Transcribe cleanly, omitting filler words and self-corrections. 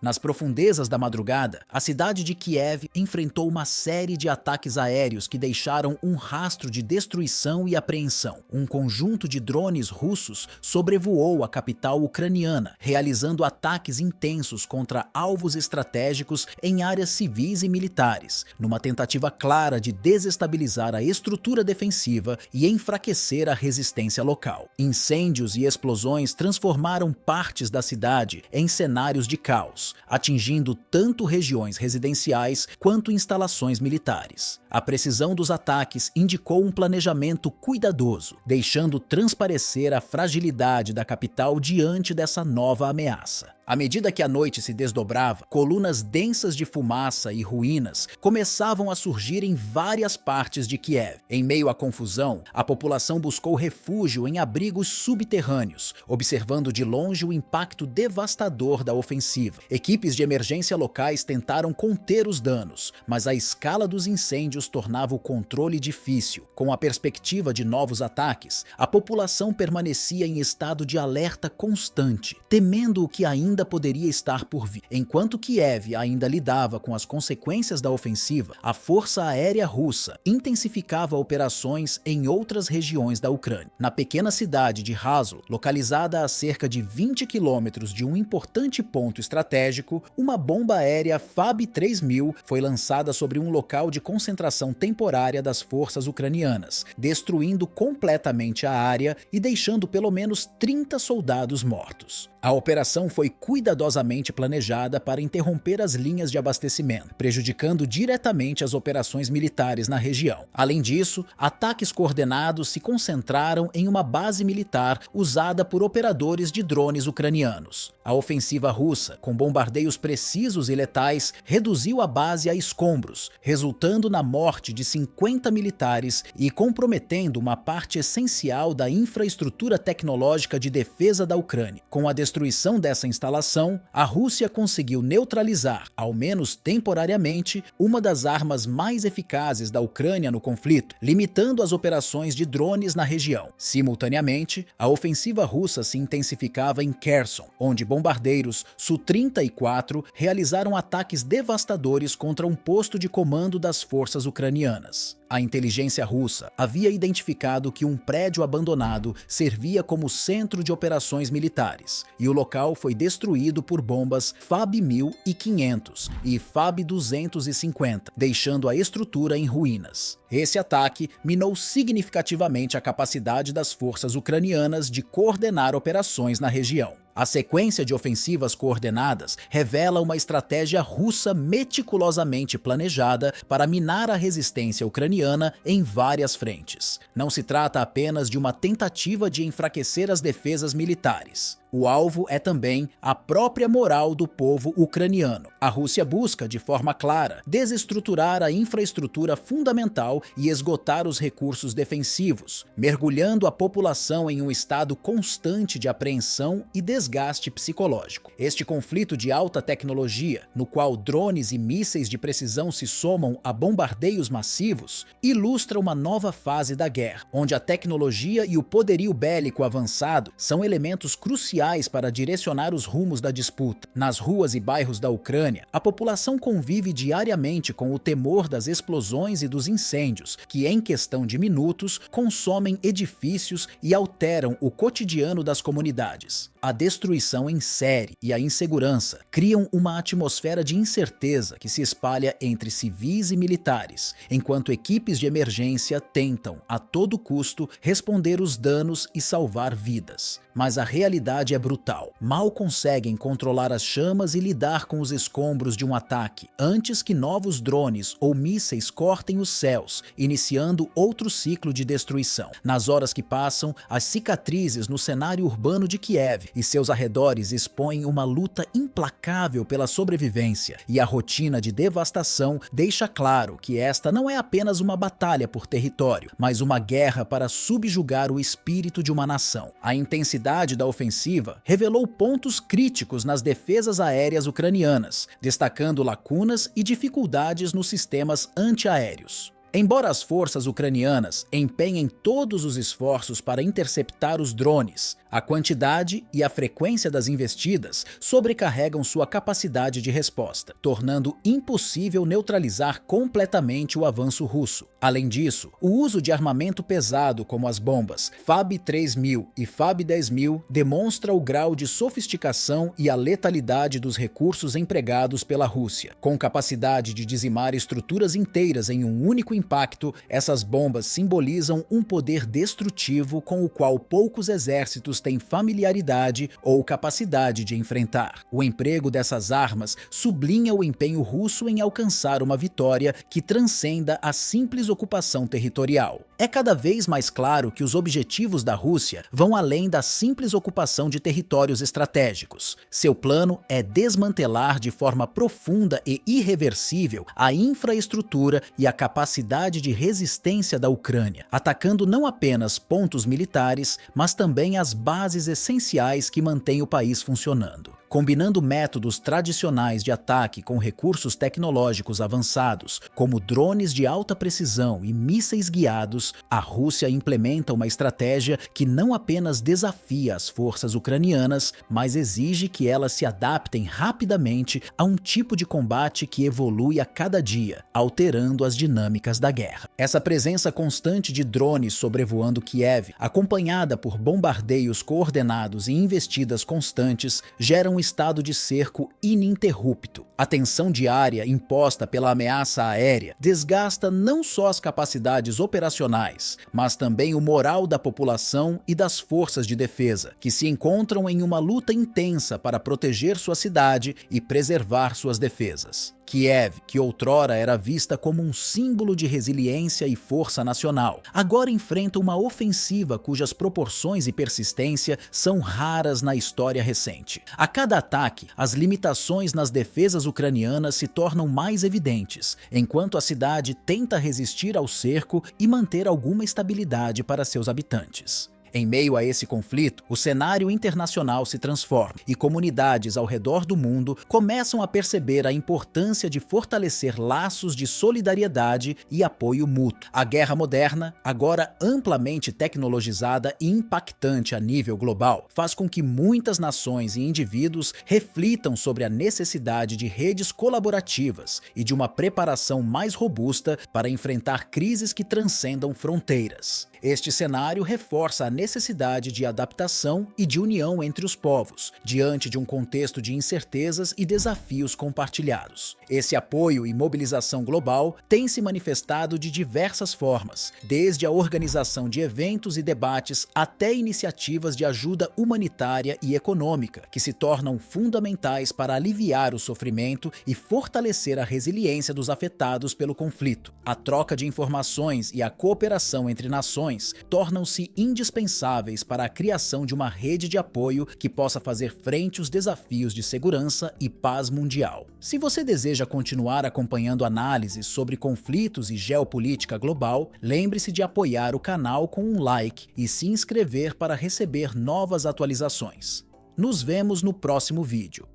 Nas profundezas da madrugada, a cidade de Kiev enfrentou uma série de ataques aéreos que deixaram um rastro de destruição e apreensão. Um conjunto de drones russos sobrevoou a capital ucraniana, realizando ataques intensos contra alvos estratégicos em áreas civis e militares, numa tentativa clara de desestabilizar a estrutura defensiva e enfraquecer a resistência local. Incêndios e explosões transformaram partes da cidade em cenários de caos, atingindo tanto regiões residenciais quanto instalações militares. A precisão dos ataques indicou um planejamento cuidadoso, deixando transparecer a fragilidade da capital diante dessa nova ameaça. À medida que a noite se desdobrava, colunas densas de fumaça e ruínas começavam a surgir em várias partes de Kiev. Em meio à confusão, a população buscou refúgio em abrigos subterrâneos, observando de longe o impacto devastador da ofensiva. Equipes de emergência locais tentaram conter os danos, mas a escala dos incêndios tornava o controle difícil. Com a perspectiva de novos ataques, a população permanecia em estado de alerta constante, temendo o que ainda poderia estar por vir. Enquanto Kiev ainda lidava com as consequências da ofensiva, a Força Aérea Russa intensificava operações em outras regiões da Ucrânia. Na pequena cidade de Razlo, localizada a cerca de 20 quilômetros de um importante ponto estratégico, uma bomba aérea FAB-3000 foi lançada sobre um local de concentração temporária das forças ucranianas, destruindo completamente a área e deixando pelo menos 30 soldados mortos. A operação foi cuidadosamente planejada para interromper as linhas de abastecimento, prejudicando diretamente as operações militares na região. Além disso, ataques coordenados se concentraram em uma base militar usada por operadores de drones ucranianos. A ofensiva russa, com bombardeios precisos e letais, reduziu a base a escombros, resultando na morte de 50 militares e comprometendo uma parte essencial da infraestrutura tecnológica de defesa da Ucrânia. Com a destruição dessa instalação, a Rússia conseguiu neutralizar, ao menos temporariamente, uma das armas mais eficazes da Ucrânia no conflito, limitando as operações de drones na região. Simultaneamente, a ofensiva russa se intensificava em Kherson, onde bombardeiros Su-34 realizaram ataques devastadores contra um posto de comando das forças ucranianas. A inteligência russa havia identificado que um prédio abandonado servia como centro de operações militares, e o local foi destruído por bombas FAB-1500 e FAB-250, deixando a estrutura em ruínas. Esse ataque minou significativamente a capacidade das forças ucranianas de coordenar operações na região. A sequência de ofensivas coordenadas revela uma estratégia russa meticulosamente planejada para minar a resistência ucraniana em várias frentes. Não se trata apenas de uma tentativa de enfraquecer as defesas militares. O alvo é também a própria moral do povo ucraniano. A Rússia busca, de forma clara, desestruturar a infraestrutura fundamental e esgotar os recursos defensivos, mergulhando a população em um estado constante de apreensão e desgaste psicológico. Este conflito de alta tecnologia, no qual drones e mísseis de precisão se somam a bombardeios massivos, ilustra uma nova fase da guerra, onde a tecnologia e o poderio bélico avançado são elementos cruciais para direcionar os rumos da disputa. Nas ruas e bairros da Ucrânia, a população convive diariamente com o temor das explosões e dos incêndios, que em questão de minutos consomem edifícios e alteram o cotidiano das comunidades. A destruição em série e a insegurança criam uma atmosfera de incerteza que se espalha entre civis e militares, enquanto equipes de emergência tentam, a todo custo, responder os danos e salvar vidas. Mas a realidade é brutal. Mal conseguem controlar as chamas e lidar com os escombros de um ataque, antes que novos drones ou mísseis cortem os céus, iniciando outro ciclo de destruição. Nas horas que passam, as cicatrizes no cenário urbano de Kiev e seus arredores expõem uma luta implacável pela sobrevivência, e a rotina de devastação deixa claro que esta não é apenas uma batalha por território, mas uma guerra para subjugar o espírito de uma nação. A intensidade da ofensiva revelou pontos críticos nas defesas aéreas ucranianas, destacando lacunas e dificuldades nos sistemas antiaéreos. Embora as forças ucranianas empenhem todos os esforços para interceptar os drones, A quantidade e a frequência das investidas sobrecarregam sua capacidade de resposta, tornando impossível neutralizar completamente o avanço russo. Além disso, o uso de armamento pesado como as bombas FAB 3000 e FAB 10000 demonstra o grau de sofisticação e a letalidade dos recursos empregados pela Rússia. Com capacidade de dizimar estruturas inteiras em um único impacto, essas bombas simbolizam um poder destrutivo com o qual poucos exércitos têm familiaridade ou capacidade de enfrentar. O emprego dessas armas sublinha o empenho russo em alcançar uma vitória que transcenda a simples ocupação territorial. É cada vez mais claro que os objetivos da Rússia vão além da simples ocupação de territórios estratégicos. Seu plano é desmantelar de forma profunda e irreversível a infraestrutura e a capacidade de resistência da Ucrânia, atacando não apenas pontos militares, mas também as bases essenciais que mantêm o país funcionando. Combinando métodos tradicionais de ataque com recursos tecnológicos avançados, como drones de alta precisão e mísseis guiados, a Rússia implementa uma estratégia que não apenas desafia as forças ucranianas, mas exige que elas se adaptem rapidamente a um tipo de combate que evolui a cada dia, alterando as dinâmicas da guerra. Essa presença constante de drones sobrevoando Kiev, acompanhada por bombardeios coordenados e investidas constantes, gera um estado de cerco ininterrupto. A tensão diária imposta pela ameaça aérea desgasta não só as capacidades operacionais, mas também o moral da população e das forças de defesa, que se encontram em uma luta intensa para proteger sua cidade e preservar suas defesas. Kiev, que outrora era vista como um símbolo de resiliência e força nacional, agora enfrenta uma ofensiva cujas proporções e persistência são raras na história recente. A cada ataque, as limitações nas defesas ucranianas se tornam mais evidentes, enquanto a cidade tenta resistir ao cerco e manter alguma estabilidade para seus habitantes. Em meio a esse conflito, o cenário internacional se transforma e comunidades ao redor do mundo começam a perceber a importância de fortalecer laços de solidariedade e apoio mútuo. A guerra moderna, agora amplamente tecnologizada e impactante a nível global, faz com que muitas nações e indivíduos reflitam sobre a necessidade de redes colaborativas e de uma preparação mais robusta para enfrentar crises que transcendam fronteiras. Este cenário reforça a necessidade de adaptação e de união entre os povos, diante de um contexto de incertezas e desafios compartilhados. Esse apoio e mobilização global tem se manifestado de diversas formas, desde a organização de eventos e debates até iniciativas de ajuda humanitária e econômica, que se tornam fundamentais para aliviar o sofrimento e fortalecer a resiliência dos afetados pelo conflito. A troca de informações e a cooperação entre nações tornam-se indispensáveis para a criação de uma rede de apoio que possa fazer frente aos desafios de segurança e paz mundial. Se você deseja continuar acompanhando análises sobre conflitos e geopolítica global, lembre-se de apoiar o canal com um like e se inscrever para receber novas atualizações. Nos vemos no próximo vídeo.